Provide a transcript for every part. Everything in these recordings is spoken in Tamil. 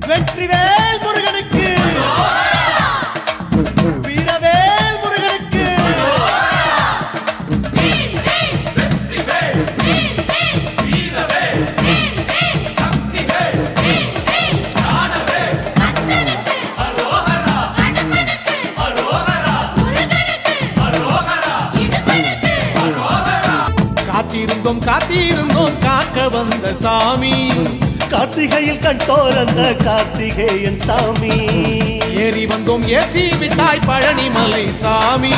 வெற்றிவேல் முருகனுக்கு, வீரவேல் முருகனுக்கு. காத்திருந்தோம் காத்திருந்தோம் காக்க வந்த சாமி, கார்த்திகையில் கண்டோரந்த கார்த்திகேயன் சாமி. ஏறி வந்தோம் ஏற்றி விட்டாய் பழனிமலை சாமி.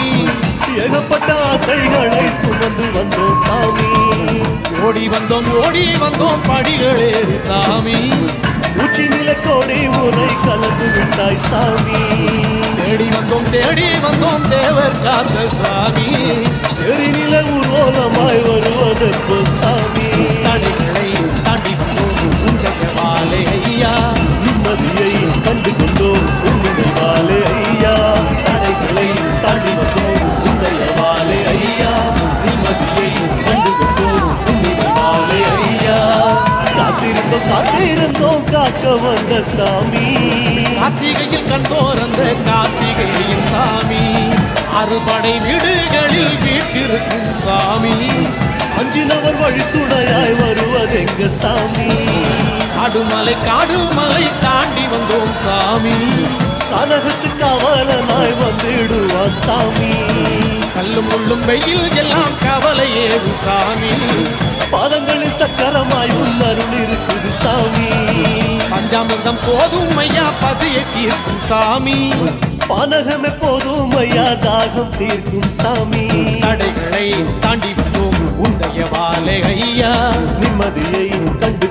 ஏகப்பட்ட ஆசைகளை சுமந்து வந்தோம் சாமி. ஓடி வந்தோம் படிகளேறு சாமி. உச்சி நில கோடி முறை கலந்து விட்டாய் சாமி. தேடி வந்தோம் தேவர் காந்த சாமி. எரிநில ஊர்வலமாய் வருவதற்கு சாமி. தடைகளை தாண்டி வந்தோம் உங்கள் வாழை ஐயா. நிம்மதியை கண்டு கொண்டோம் உன்னுடைய வாழை ஐயா. தடைகளை தாண்டி வந்தோம் உன்னுடைய வாழை ஐயா. நிம்மதியை கண்டு கொண்டோம் உன்னுடைய வாழை ஐயா. காத்திருந்தோம் காக்க வந்த சாமி. கார்த்திகையில் கண்டோர் அந்த கார்த்திகேயன் சாமி. அறுபடை வீடுகளில் வீட்டிருக்கும் சாமி. அஞ்சினவர் வழித்துணையாய் வருவதெங்க சாமி. காடுமலை தாண்டி வந்தோம் சாமி. கனகத்து கவலனாய் வந்திடுவான் சாமி. கல்லும் முள்ளும் வெயில் எல்லாம் கவலை ஏறும் சாமி. பாதங்களில் சக்கரமாய் உள்ளருள் இருக்குது சாமி. பஞ்சாமிர்தம் போதும் ஐயா பசியை தீர்க்கும் சாமி. பானகம் எப்போதும் ஐயா தாகம் தீர்க்கும் சாமி. தடைகளை தாண்டி வந்தோம் உந்தைய வாழை ஐயா. நிம்மதியை கண்டு